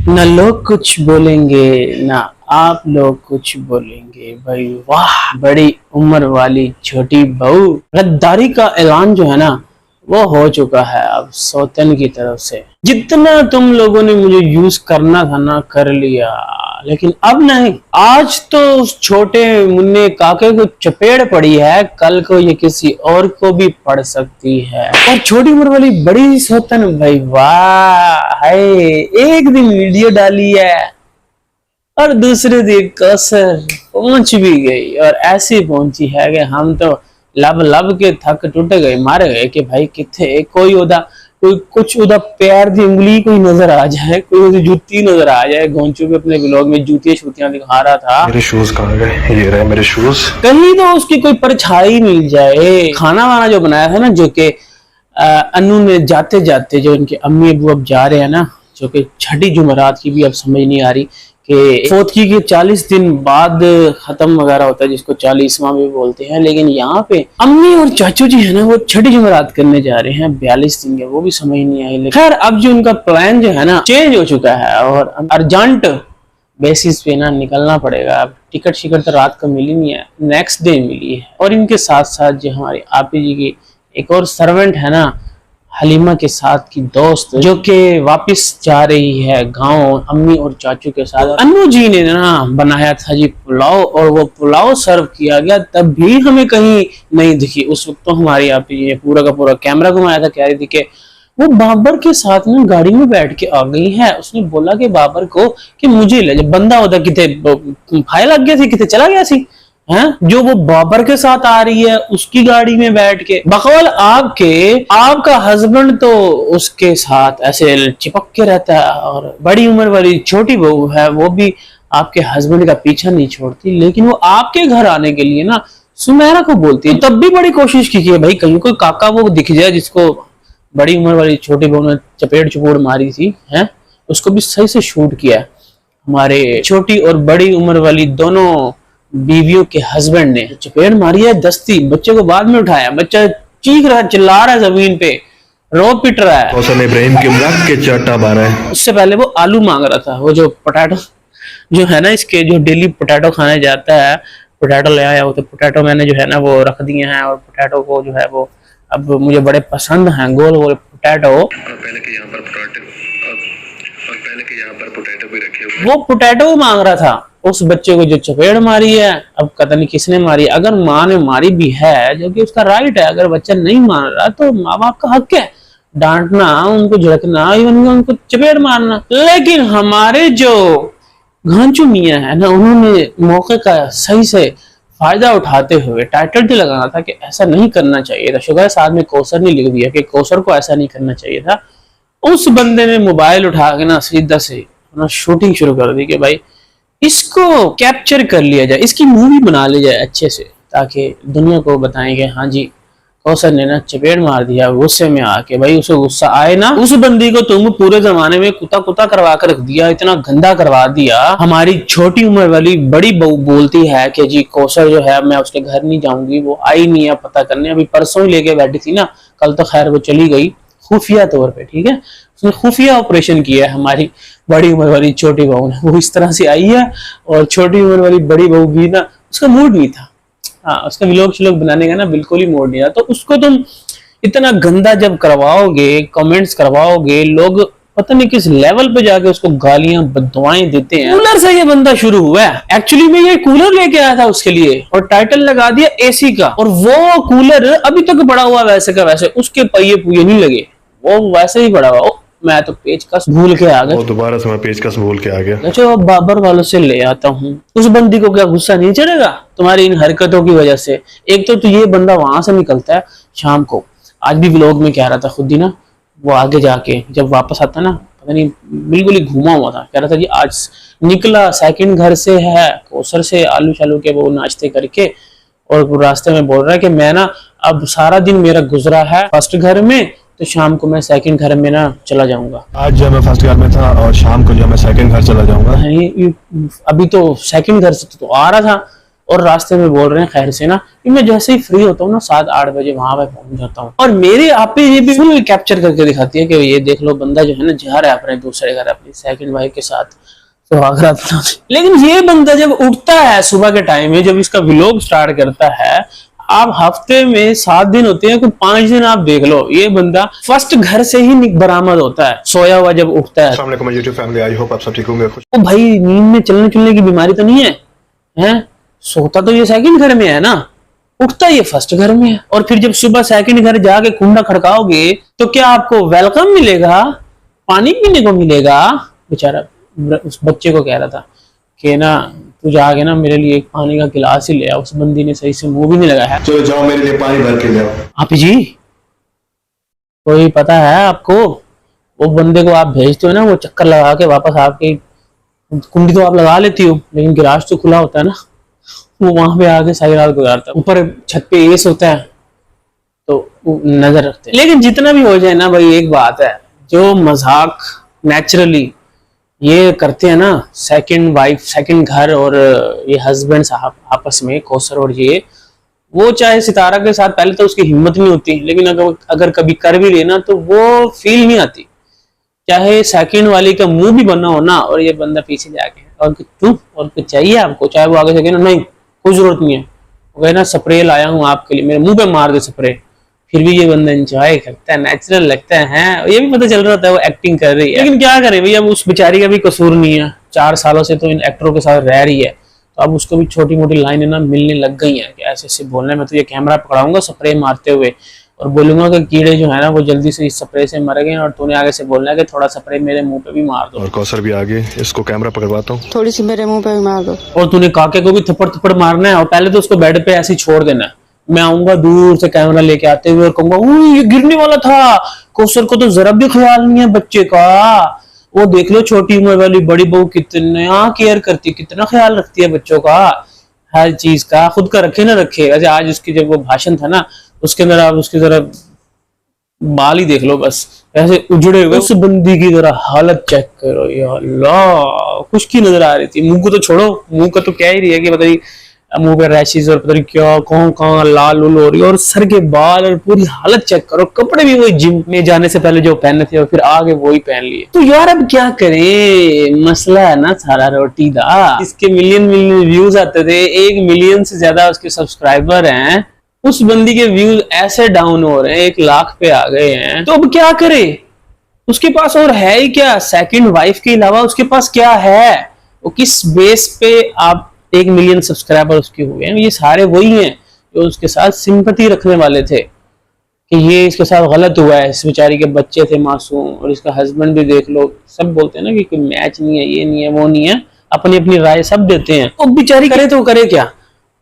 न लोग कुछ बोलेंगे ना आप लोग कुछ बोलेंगे। भाई वाह, बड़ी उम्र वाली छोटी बहू। गद्दारी का ऐलान जो है ना वो हो चुका है अब सौतन की तरफ से। जितना तुम लोगों ने मुझे यूज करना था ना कर लिया, लेकिन अब नहीं। आज तो उस छोटे मुन्ने काके को चपेड़ पड़ी है, कल को ये किसी और को भी पड़ सकती है। और छोटी उम्र वाली बड़ी सौतन, भाई वाह है, एक दिन वीडियो डाली है और दूसरे दिन कौसर पहुंच भी गई। और ऐसी पहुंची है कि हम तो लब लब के थक टूट गए, मारे गए कि भाई किथे कोई उदा कोई कुछ उदा पैर की उंगली कोई नजर आ जाए, कोई उदी जूती नजर आ जाए। गोंचू भी अपने ब्लॉग में जूतियां छूतियां दिखा रहा था। मेरे शूज कहाँ गए? ये रहे मेरे शूज। कहीं तो उसकी कोई परछाई मिल जाए। खाना वाना जो बनाया था ना, जो कि अनु ने जाते जाते, जो इनके अम्मी अबू अब जा रहे हैं ना, जो कि छठी जुमेरात की भी अब समझ नहीं आ रही कि फौतगी के 40 दिन बाद खत्म वगैरह होता है, जिसको 40वां भी बोलते हैं। लेकिन यहाँ पे अम्मी और चाचू जी है ना, वो छठी जुमेरात करने जा रहे हैं 42 दिन के, वो भी समझ नहीं आई। लेकिन खैर अब जो उनका प्लान जो है ना चेंज हो चुका है और अर्जेंट बेसिस पे ना निकलना पड़ेगा। अब टिकट शिकट तो रात को मिली नहीं है, नेक्स्ट डे मिली है। और इनके साथ साथ जो हमारी आपी जी की एक और सर्वेंट है ना, हलीमा के साथ की दोस्त, जो कि वापस जा रही है गांव अम्मी और चाचू के साथ। अनु जी ने ना बनाया था जी पुलाव, और वो पुलाव सर्व किया गया, तब भी हमें कहीं नहीं दिखी। उस वक्त तो हमारी आप जी ने पूरा का पूरा कैमरा घुमाया था, कह रही थी कि वो बाबर के साथ में गाड़ी में बैठ के आ गई है। उसने बोला कि बाबर को कि मुझे ले जा। बंदा होता कितने फाय लग गया थी, कितने चला गया सी है, जो वो बाबर के साथ आ रही है उसकी गाड़ी में बैठ के। बकौल आपका हस्बैंड तो उसके साथ ऐसे चिपक के रहता है, और बड़ी उम्र वाली छोटी बहू है, वो भी आपके हस्बैंड का पीछा नहीं छोड़ती। लेकिन वो आपके घर आने के लिए ना सुमेरा को बोलती है। तब भी बड़ी कोशिश की है भाई कहीं कोई काका वो दिख जाए जिसको बड़ी उम्र वाली छोटी बहू ने चपेड़ चुपोड़ मारी थी, है उसको भी सही से शूट किया। हमारे छोटी और बड़ी उम्र वाली दोनों बीवियों के हस्बैंड ने चपेड़ मारी है, दस्ती बच्चे को बाद में उठाया। बच्चा चीख रहा है, चिल्ला रहा है, जमीन पे रो पिट रहा है। कौसर इब्राहिम के मजाक के चाटा बारा है। उससे पहले वो आलू मांग रहा था, वो जो पोटैटो जो है ना, इसके जो डेली पोटैटो खाने जाता है, पोटैटो ले आया हो। तो पोटैटो मैंने जो है ना वो रख दिए हैं, और पोटैटो को जो है वो अब मुझे बड़े पसंद हैं, गोल गोल पोटैटो। पहले के यहाँ पर पोटैटो भी रखे हुए। वो पोटैटो मांग रहा था उस बच्चे को जो चपेड़ मारी है। अब पता नहीं किसने मारी, अगर माँ ने मारी भी है जो कि उसका राइट है, अगर बच्चा नहीं मान रहा तो माँ बाप का हक है डांटना, उनको झड़कना, उनको चपेड़ मारना। लेकिन हमारे जो घांचू मियाँ है ना, उन्होंने मौके का सही से फायदा उठाते हुए टाइटल भी लगाना था कि ऐसा नहीं करना चाहिए था। शुगर साथ में कौसर ने लिख दिया कि कौसर को ऐसा नहीं करना चाहिए था। उस बंदे ने मोबाइल उठा के ना सीधा से शूटिंग शुरू कर दी कि भाई इसको कैप्चर कर लिया जाए, इसकी मूवी बना ली जाए अच्छे से, ताकि दुनिया को बताएंगे हाँ जी कौसर ने ना चपेड़ मार दिया गुस्से में आके। भाई उसे गुस्सा आए ना, उस बंदी को तुम पूरे जमाने में कुत्ता कुत्ता करवा कर रख दिया, इतना गंदा करवा दिया। हमारी छोटी उम्र वाली बड़ी बहू बोलती है कि जी कौसर जो है मैं उसके घर नहीं जाऊंगी, वो आई नहीं है पता करने। अभी परसों ही लेके बैठी थी ना, कल तो खैर वो चली गई खुफिया तौर पे, ठीक है, उसने खुफिया ऑपरेशन किया है हमारी बड़ी उम्र वाली छोटी बहू ने। वो इस तरह से आई है, और छोटी उम्र वाली बड़ी बहू भी ना, उसका मूड नहीं था, हाँ उसका व्लॉग श्लॉग बनाने का ना बिल्कुल ही मूड नहीं था। तो उसको तुम इतना गंदा जब करवाओगे, कमेंट्स करवाओगे, लोग पता नहीं किस लेवल पे जाके उसको गालियां बददुआएं देते हैं। कूलर से ये बंदा शुरू हुआ है, एक्चुअली में ये कूलर लेके आया था उसके लिए, और टाइटल लगा दिया एसी का। और वो कूलर अभी तक पड़ा हुआ वैसे का वैसे, उसके पहिए पुए नहीं लगे, वो वैसे ही पड़ा हुआ। मैं तो पेचकस भूल के आ गया, दोबारा से मैं पेचकस भूल के आ गया। अच्छा बाबर वालों से ले आता हूँ। उस बंदी को क्या गुस्सा नहीं चढ़ेगा तुम्हारी इन हरकतों की वजह से? एक तो ये बंदा वहां से निकलता है शाम को, आज भी व्लॉग में कह रहा था खुद ही ना, वो आगे जाके जब वापस आता ना, पता नहीं बिल्कुल ही घूमा हुआ था, कह रहा था जी आज निकला सेकंड घर से है कौसर से आलू शालू के वो नाश्ते करके, और रास्ते में बोल रहा है कि मैं ना अब सारा दिन मेरा गुजरा है फर्स्ट घर में, तो शाम को मैं सेकंड घर में ना चला जाऊंगा। आज जब मैं फर्स्ट घर में था और शाम को जब मैं सेकंड घर चला जाऊंगा। अभी तो सेकंड घर से तो आ रहा था, और रास्ते में बोल रहे हैं खैर से ना कि मैं जैसे ही फ्री होता हूँ ना 7-8 बजे वहां पे पहुंच जाता हूँ। और मेरे आप पे ये भी फुल कैप्चर करके दिखाती है कि ये देख लो बंदा जो है ना जा रहा है अपने दूसरे घर अपनी सेकंड वाइफ के साथ सुहागरात मनाने। लेकिन ये बंदा जब उठता है सुबह के टाइम में, जब इसका व्लॉग स्टार्ट करता है, आप हफ्ते में 7 दिन होते हैं, कोई 5 दिन आप देख लो, ये बंदा फर्स्ट घर से ही बरामद होता है सोया हुआ जब उठता है। अस्सलाम वालेकुम यूट्यूब फैमिली, आई होप आप सब ठीक होंगे। ओ भाई, नींद में चलने चुलने की बीमारी तो नहीं है, हैं? सोता तो ये सेकंड घर में है ना, उठता ये फर्स्ट घर में है। और फिर जब सुबह सेकंड घर जाके कुंडा खड़काओगे तो क्या आपको वेलकम मिलेगा, पानी पीने को मिलेगा? बेचारा उस बच्चे को कह रहा था कि ना तू जाके ना मेरे लिए एक पानी का गिलास ही ले आ। उस बंदी ने सही से मुंह भी नहीं लगाया। चलो जाओ मेरे लिए पानी भर के ले आओ। आप जी, कोई पता है आपको, वो बंदे को आप भेजते हो ना, वो चक्कर लगा के वापस आपके कुंडी तो आप लगा लेती हो, लेकिन गिलास तो खुला होता है ना, वो वहां पे आके सारी रात गुजारता है। ऊपर छत पे एस होता है तो वो नजर रखते हैं। लेकिन जितना भी हो जाए ना भाई, एक बात है, जो मजाक नेचुरली ये करते हैं ना सेकंड वाइफ सेकंड घर और ये हस्बैंड साहब आपस में, कौसर और ये, वो चाहे सितारा के साथ पहले तो उसकी हिम्मत नहीं होती, लेकिन अगर कभी कर भी लेना तो वो फील नहीं आती। चाहे सेकंड वाली का मुंह भी बना हो ना, और ये बंदा पीछे जाके और क्यों और कुछ चाहिए आपको, चाहे वो आगे से कहे ना नहीं कोई जरूरत नहीं है, वो कहे ना स्प्रे लाया हूँ आपके लिए, मेरे मुंह पे मार दे स्प्रे, फिर भी ये बंदा एंजॉय करता है, नेचुरल लगता है। ये भी पता चल रहा था वो एक्टिंग कर रही है, लेकिन क्या करे भैया, अब उस बेचारी का भी कसूर नहीं है, 4 सालों से तो इन एक्टरों के साथ रह रही है, तो अब उसको भी छोटी मोटी लाइनें ना मिलने लग गई हैं कि ऐसे ऐसे बोलने में तो ये कैमरा पकड़ाऊंगा स्प्रे मारते हुए और बोलूंगा कि कीड़े जो है ना वो जल्दी से इस स्प्रे से मर गए, और तूने आगे से बोलना है कि थोड़ा स्प्रे मेरे मुंह पे भी मार दो। और कौसर भी आगे, इसको कैमरा पकड़वाता हूँ, थोड़ी सी मेरे मुंह पे भी मार दो। और तूने काके को भी थप्पड़ थप्पड़ मारना है, और पहले तो उसको बेड पे ऐसे ही छोड़ देना है। मैं आऊंगा दूर से कैमरा लेके आते हुए और कहूंगा ये गिरने वाला था, कौसर को तो जरा भी ख्याल नहीं है बच्चे का। वो देख लो छोटी उम्र वाली बड़ी बहू कितना केयर करती, कितना ख्याल रखती है बच्चों का, हर चीज का, खुद का रखे ना रखे। वैसे आज उसकी जब वो भाषण था ना, उसके अंदर आप उसकी जरा बाल ही देख लो, बस ऐसे उजड़े हुए। उस बंदी की जरा हालत चेक करो, या अल्लाह, खुश की नजर आ रही थी। मुंह को तो छोड़ो, मुंह का तो क्या ही रही है कि पता नहीं मुंह पे रैशेज और पता नहीं क्या कहाँ लाल उल हो रही है, और सर के बाल और पूरी हालत चेक करो। कपड़े भी वही जिम में जाने से पहले जो पहने थे और फिर आगे वही पहन लिए। तो यार अब क्या करें, मसला है ना सारा रोटी दा। इसके मिलियन व्यूज आते थे, 1 मिलियन से ज्यादा उसके सब्सक्राइबर हैं, उस बंदी के व्यूज ऐसे डाउन हो रहे हैं, 1 लाख पे आ गए हैं। तो अब क्या करे, उसके पास और है ही क्या? सेकंड वाइफ के अलावा उसके पास क्या है? वो किस बेस पे आप 1 मिलियन सब्सक्राइबर उसके हुए हैं? ये सारे वही हैं जो उसके साथ सिंपैथी रखने वाले थे कि ये इसके साथ गलत हुआ है, इस बेचारी के बच्चे थे मासूम, और इसका हस्बैंड भी देख लो, सब बोलते हैं ना कि कोई मैच नहीं है, ये नहीं है, वो नहीं है, अपनी अपनी राय सब देते हैं। वो बेचारी करे तो करे क्या?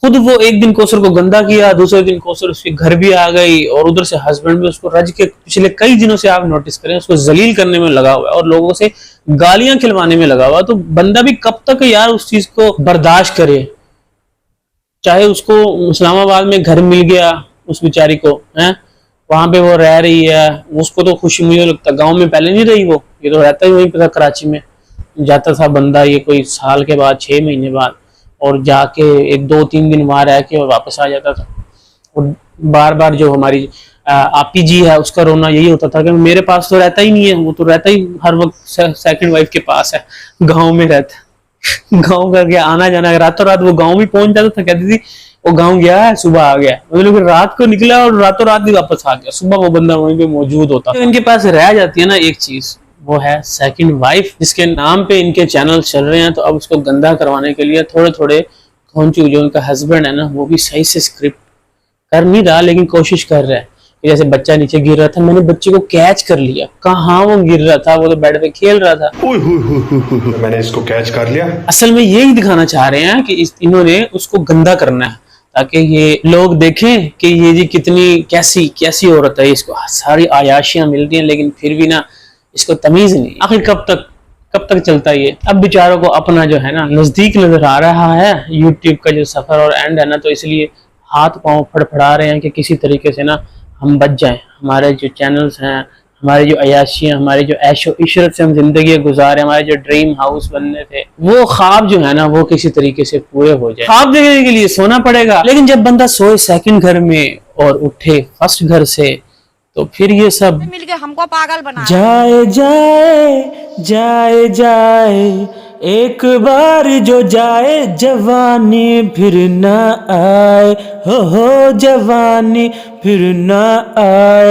खुद वो एक दिन कौसर को गंदा किया, दूसरे दिन कौसर उसके घर भी आ गई, और उधर से हस्बैंड भी उसको रज के पिछले कई दिनों से आप नोटिस करें उसको जलील करने में लगा हुआ है और लोगों से गालियां खिलवाने में लगा हुआ है। तो बंदा भी कब तक यार उस चीज को बर्दाश्त करे? चाहे उसको इस्लामाबाद में घर मिल गया उस बेचारी को, है वहां पे वो रह रही है, उसको तो खुशी मुझे लगता है। गाँव में पहले नहीं रही वो, ये तो रहता ही वहीं पे था, कराची में जाता था बंदा ये कोई साल के बाद 6 महीने बाद, और जाके 1-2-3 दिन वहां रह के और वापस आ जाता था। और बार बार जो हमारी आपी जी है उसका रोना यही होता था कि मेरे पास तो रहता ही नहीं है, वो तो रहता ही हर वक्त सेकंड वाइफ के पास है, गांव में रहता है। गांव का क्या आना जाना, रातों रात वो गांव भी पहुंच जाता था, कहती थी वो गांव गया है सुबह आ गया, मतलब रात को निकला और रातों रात ही वापस आ गया, सुबह वो बंदा वहीं पे मौजूद होता। तो इनके पास रह जाती है ना एक चीज, वो है सेकंड वाइफ, जिसके नाम पे इनके चैनल चल रहे हैं। तो अब उसको गंदा करवाने के लिए थोड़े थोड़े खोंचू जो उनका हस्बैंड है ना, वो भी सही से स्क्रिप्ट कर नहीं रहा, लेकिन कोशिश कर रहा है। जैसे बच्चा नीचे गिर रहा था, मैंने बच्चे को कैच कर लिया, कहाँ वो गिर रहा था, वो तो बेड पे खेल रहा था, मैंने इसको कैच कर लिया। असल में यही दिखाना चाह रहे हैं कि इन्होंने उसको गंदा करना है, ताकि ये लोग देखें कि ये जी कितनी कैसी औरत है, इसको सारी आयाशियां मिल रही हैं, लेकिन फिर भी ना इसको तमीज नहीं। आखिर कब तक चलता ये? अब बेचारों को अपना जो है ना नजदीक नजर आ रहा है यूट्यूब का जो सफर और एंड है ना, तो इसलिए हाथ पांव फड़फड़ा रहे हैं कि किसी तरीके से ना हम बच जाएं, हमारे जो चैनल्स हैं, हमारी जो अयाशियां, हमारी जो ऐशो इशरत से हम जिंदगी गुजारे, हमारे जो ड्रीम हाउस बनने थे, वो ख्वाब जो है ना वो किसी तरीके से पूरे हो जाए। ख्वाब देखने के लिए सोना पड़ेगा, लेकिन जब बंदा सोए सेकंड घर में और उठे फर्स्ट घर से, तो फिर ये सब मिलके हमको पागल बना जाए जाए जाए जाए, एक बार जो जाए जवानी फिर ना आए, हो जवानी फिर ना आए।